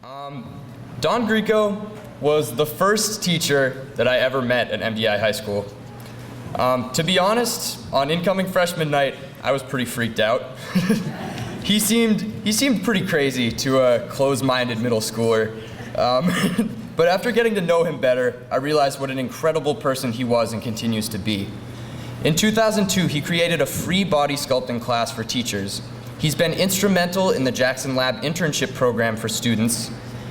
Don Grieco was the first teacher that I ever met at MDI High School. To be honest, on incoming freshman night, I was pretty freaked out. He seemed pretty crazy to a closed-minded middle schooler. But after getting to know him better, I realized what an incredible person he was and continues to be. In 2002, he created a free body sculpting class for teachers. He's been instrumental in the Jackson Lab internship program for students.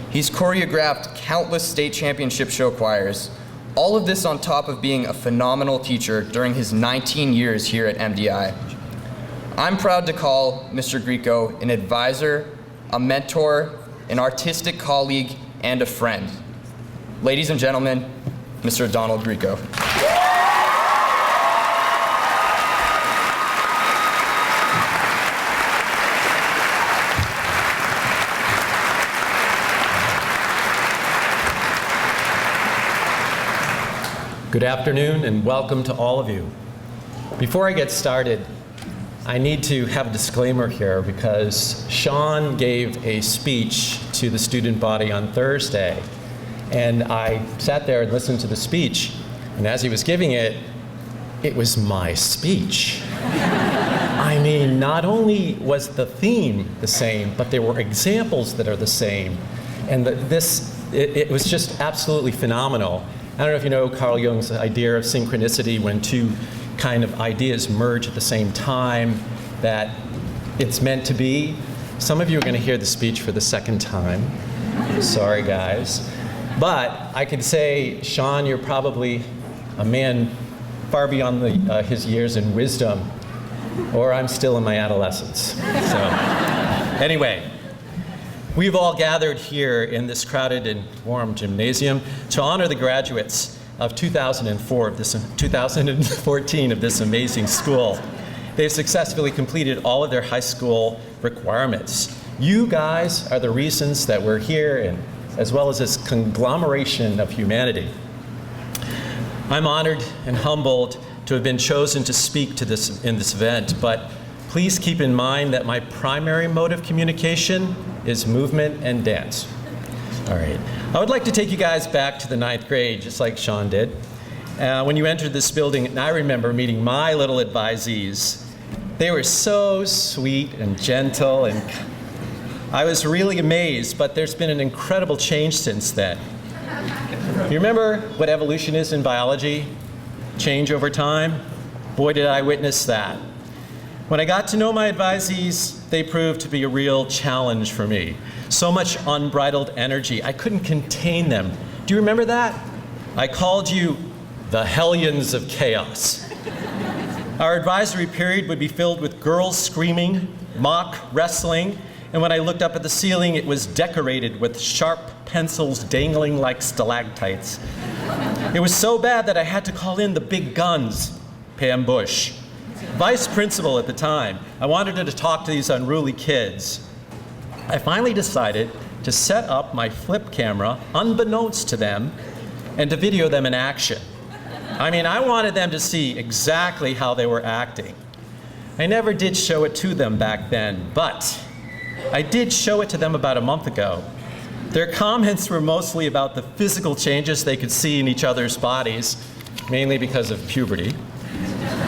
He's choreographed countless state championship show choirs. All of this on top of being a phenomenal teacher during his 19 years here at MDI. I'm proud to call Mr. Grieco an advisor, a mentor, an artistic colleague, and a friend. Ladies and gentlemen, Mr. Donald Grieco. Good afternoon and welcome to all of you. Before I get started, I need to have a disclaimer here because Sean gave a speech to the student body on Thursday, and I sat there and listened to the speech, and as he was giving it, it was my speech. I mean, not only was the theme the same, but there were examples that are the same, and it was just absolutely phenomenal. I don't know if you know Carl Jung's idea of synchronicity, when two kind of ideas merge at the same time, that it's meant to be. Some of you are going to hear the speech for the second time. Sorry, guys. But I can say, Sean, you're probably a man far beyond his years in wisdom, or I'm still in my adolescence. So, anyway. We've all gathered here in this crowded and warm gymnasium to honor the graduates of 2014 of this amazing school. They've successfully completed all of their high school requirements. You guys are the reasons that we're here, and as well as this conglomeration of humanity. I'm honored and humbled to have been chosen to speak in this event, but please keep in mind that my primary mode of communication is movement and dance. All right. I would like to take you guys back to the 9th grade, just like Sean did. When you entered this building, and I remember meeting my little advisees. They were so sweet and gentle, and I was really amazed, but there's been an incredible change since then. You remember what evolution is in biology? Change over time? Boy, did I witness that. When I got to know my advisees, they proved to be a real challenge for me. So much unbridled energy, I couldn't contain them. Do you remember that? I called you the hellions of chaos. Our advisory period would be filled with girls screaming, mock wrestling, and when I looked up at the ceiling, it was decorated with sharp pencils dangling like stalactites. It was so bad that I had to call in the big guns, Pam Bush. Vice principal at the time. I wanted her to talk to these unruly kids. I finally decided to set up my flip camera, unbeknownst to them, and to video them in action. I mean, I wanted them to see exactly how they were acting. I never did show it to them back then, but I did show it to them about a month ago. Their comments were mostly about the physical changes they could see in each other's bodies, mainly because of puberty.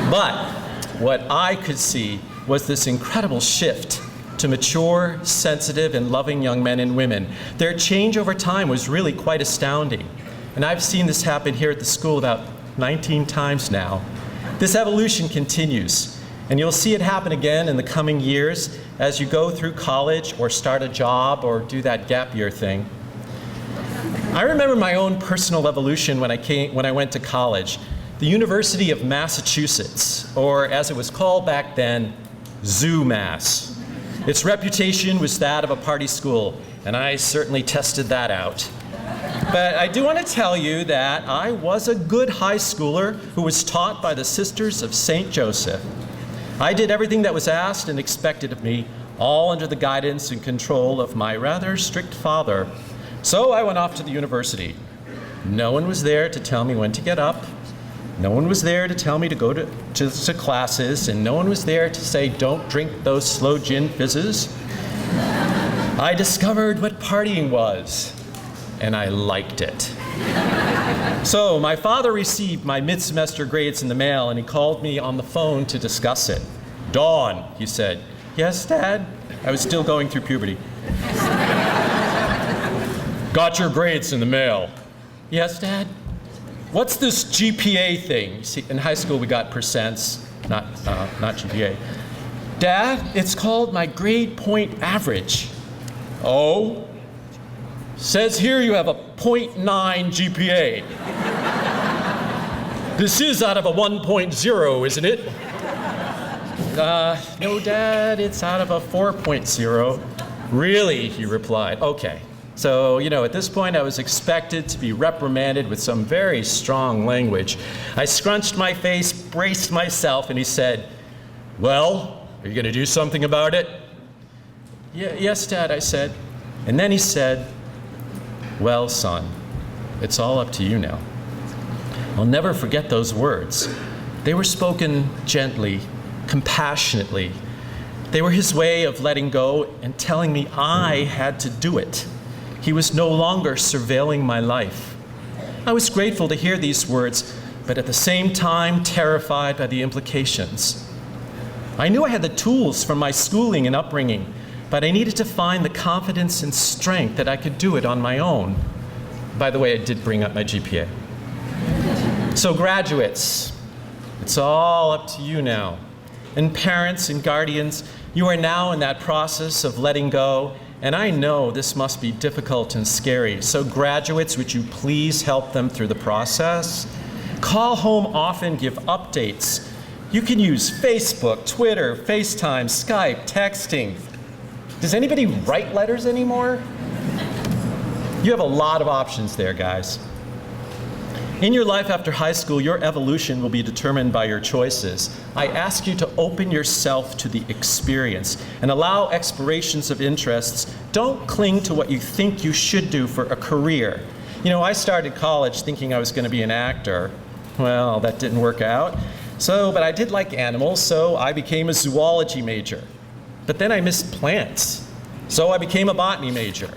But what I could see was this incredible shift to mature, sensitive, and loving young men and women. Their change over time was really quite astounding. And I've seen this happen here at the school about 19 times now. This evolution continues, and you'll see it happen again in the coming years as you go through college or start a job or do that gap year thing. I remember my own personal evolution when I went to college. The University of Massachusetts, or as it was called back then, ZooMass. Its reputation was that of a party school, and I certainly tested that out. But I do want to tell you that I was a good high schooler who was taught by the Sisters of St. Joseph. I did everything that was asked and expected of me, all under the guidance and control of my rather strict father. So I went off to the university. No one was there to tell me when to get up. No one was there to tell me to go to classes, and no one was there to say, don't drink those slow gin fizzes. I discovered what partying was, and I liked it. So my father received my mid-semester grades in the mail, and he called me on the phone to discuss it. "Dawn," he said. "Yes, Dad?" I was still going through puberty. "Got your grades in the mail." "Yes, Dad?" "What's this GPA thing?" See, in high school we got percents, not GPA. "Dad, it's called my grade point average." "Oh? Says here you have a .9 GPA. This is out of a 1.0, isn't it?" "No, Dad, it's out of a 4.0. "Really?" he replied. Okay. So, at this point I was expected to be reprimanded with some very strong language. I scrunched my face, braced myself, and he said, "Well, are you going to do something about it?" Yes, Dad," I said. And then he said, "Well, son, it's all up to you now." I'll never forget those words. They were spoken gently, compassionately. They were his way of letting go and telling me I had to do it. He was no longer surveilling my life. I was grateful to hear these words, but at the same time terrified by the implications. I knew I had the tools from my schooling and upbringing, but I needed to find the confidence and strength that I could do it on my own. By the way, I did bring up my GPA. So graduates, it's all up to you now. And parents and guardians, you are now in that process of letting go, and I know this must be difficult and scary. So graduates, would you please help them through the process? Call home often, give updates. You can use Facebook, Twitter, FaceTime, Skype, texting. Does anybody write letters anymore? You have a lot of options there, guys. In your life after high school, your evolution will be determined by your choices. I ask you to open yourself to the experience and allow explorations of interests. Don't cling to what you think you should do for a career. I started college thinking I was going to be an actor. Well, that didn't work out. But I did like animals, so I became a zoology major. But then I missed plants, so I became a botany major.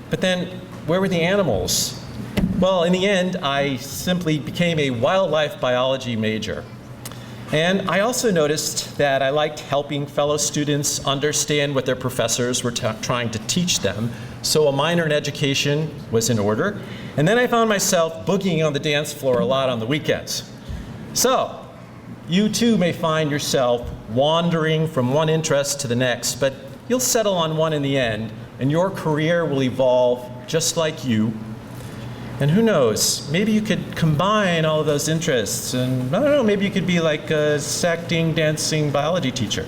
But then, where were the animals? Well, in the end, I simply became a wildlife biology major. And I also noticed that I liked helping fellow students understand what their professors were trying to teach them, so a minor in education was in order. And then I found myself boogieing on the dance floor a lot on the weekends. So, you too may find yourself wandering from one interest to the next, but you'll settle on one in the end, and your career will evolve just like you. And who knows, maybe you could combine all of those interests, and I don't know, maybe you could be like a acting, dancing biology teacher.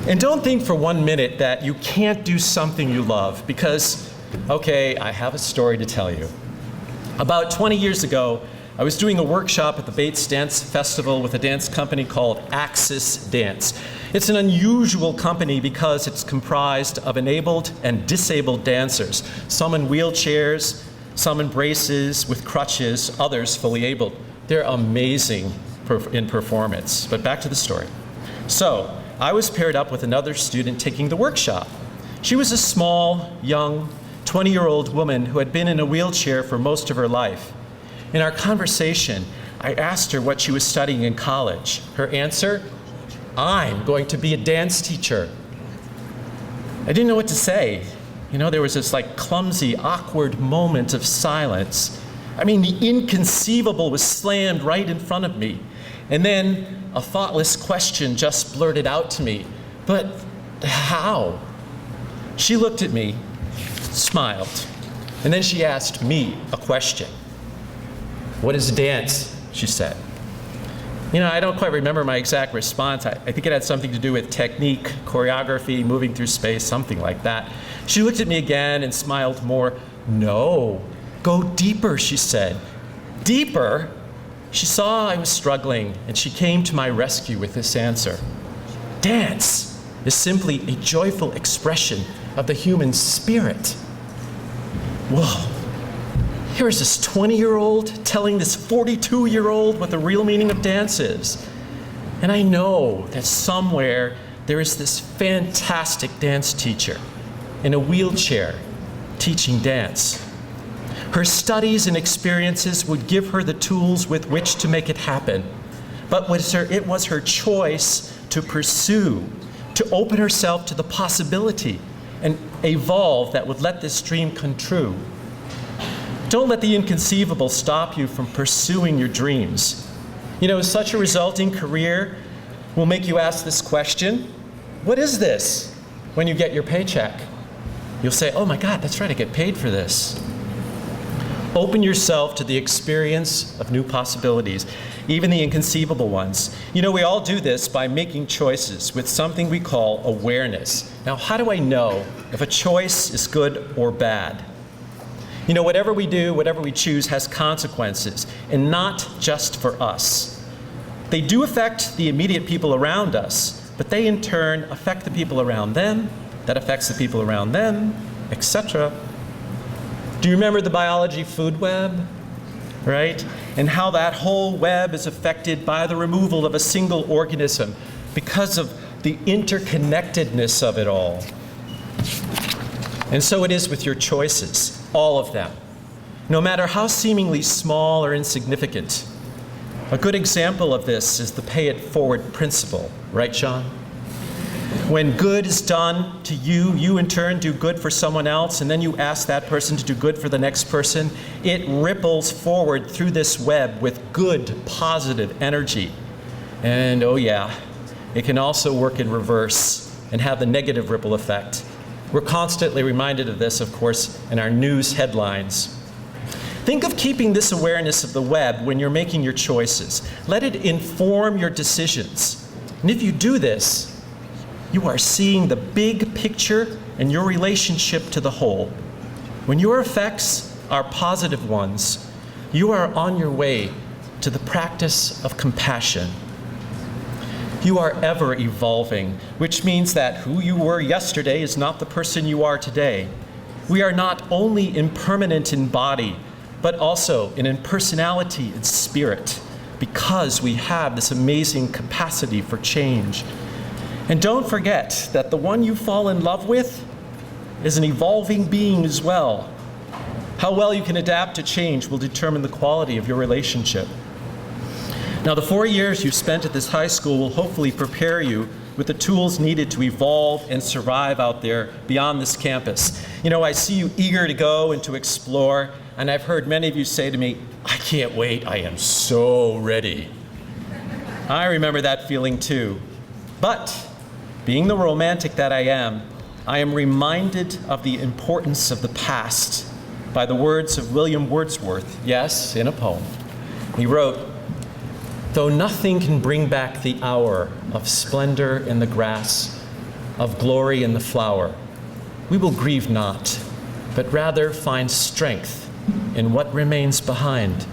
And don't think for 1 minute that you can't do something you love, because, okay, I have a story to tell you. About 20 years ago, I was doing a workshop at the Bates Dance Festival with a dance company called Axis Dance. It's an unusual company because it's comprised of enabled and disabled dancers, some in wheelchairs, some in braces with crutches, others fully able. They're amazing in performance. But back to the story. So, I was paired up with another student taking the workshop. She was a small, young, 20-year-old woman who had been in a wheelchair for most of her life. In our conversation, I asked her what she was studying in college. Her answer, "I'm going to be a dance teacher." I didn't know what to say. There was this clumsy, awkward moment of silence. The inconceivable was slammed right in front of me. And then a thoughtless question just blurted out to me. "But how?" She looked at me, smiled, and then she asked me a question. "What is dance?" she said. I don't quite remember my exact response. I think it had something to do with technique, choreography, moving through space, something like that. She looked at me again and smiled more. "No, go deeper," she said. "Deeper?" She saw I was struggling, and she came to my rescue with this answer. "Dance is simply a joyful expression of the human spirit." Whoa. Here is this 20-year-old telling this 42-year-old what the real meaning of dance is. And I know that somewhere there is this fantastic dance teacher in a wheelchair teaching dance. Her studies and experiences would give her the tools with which to make it happen. But it was her choice to pursue, to open herself to the possibility and evolve that would let this dream come true. Don't let the inconceivable stop you from pursuing your dreams. You know, such a resulting career will make you ask this question: what is this? When you get your paycheck, you'll say, oh my God, that's right, I get paid for this. Open yourself to the experience of new possibilities, even the inconceivable ones. You know, we all do this by making choices with something we call awareness. Now, how do I know if a choice is good or bad? You know, whatever we do, whatever we choose has consequences, and not just for us. They do affect the immediate people around us, but they in turn affect the people around them, that affects the people around them, etc. Do you remember the biology food web? Right? And how that whole web is affected by the removal of a single organism because of the interconnectedness of it all. And so it is with your choices, all of them, no matter how seemingly small or insignificant. A good example of this is the pay it forward principle, right, Sean? When good is done to you, you in turn do good for someone else, and then you ask that person to do good for the next person. It ripples forward through this web with good, positive energy. And oh yeah, it can also work in reverse and have the negative ripple effect. We're constantly reminded of this, of course, in our news headlines. Think of keeping this awareness of the web when you're making your choices. Let it inform your decisions. And if you do this, you are seeing the big picture and your relationship to the whole. When your effects are positive ones, you are on your way to the practice of compassion. You are ever evolving, which means that who you were yesterday is not the person you are today. We are not only impermanent in body, but also in personality and spirit, because we have this amazing capacity for change. And don't forget that the one you fall in love with is an evolving being as well. How well you can adapt to change will determine the quality of your relationship. Now, the 4 years you've spent at this high school will hopefully prepare you with the tools needed to evolve and survive out there beyond this campus. You know, I see you eager to go and to explore, and I've heard many of you say to me, I can't wait, I am so ready. I remember that feeling too. But being the romantic that I am reminded of the importance of the past by the words of William Wordsworth, yes, in a poem. He wrote, though nothing can bring back the hour of splendor in the grass, of glory in the flower, we will grieve not, but rather find strength in what remains behind.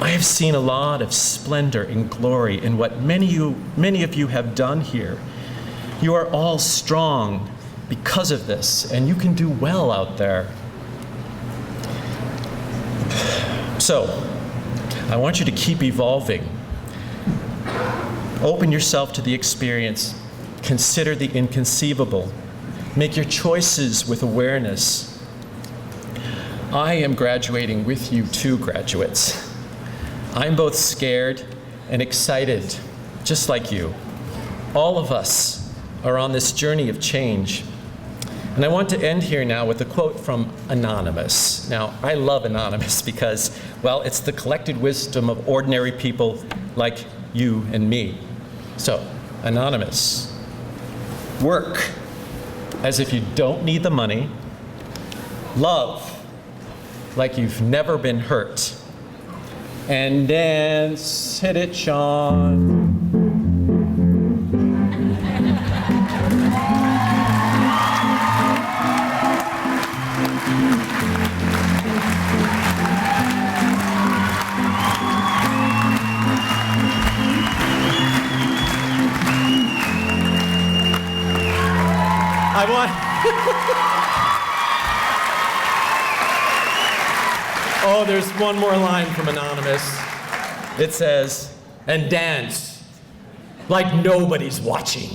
I have seen a lot of splendor and glory in what many of you have done here. You are all strong because of this, and you can do well out there. So, I want you to keep evolving. Open yourself to the experience. Consider the inconceivable. Make your choices with awareness. I am graduating with you too, graduates. I'm both scared and excited, just like you. All of us are on this journey of change. And I want to end here now with a quote from Anonymous. Now, I love Anonymous because, well, it's the collected wisdom of ordinary people like you and me. So, Anonymous, work as if you don't need the money. Love like you've never been hurt. And dance, hit it, Sean. Oh, there's one more line from Anonymous. It says, and dance like nobody's watching.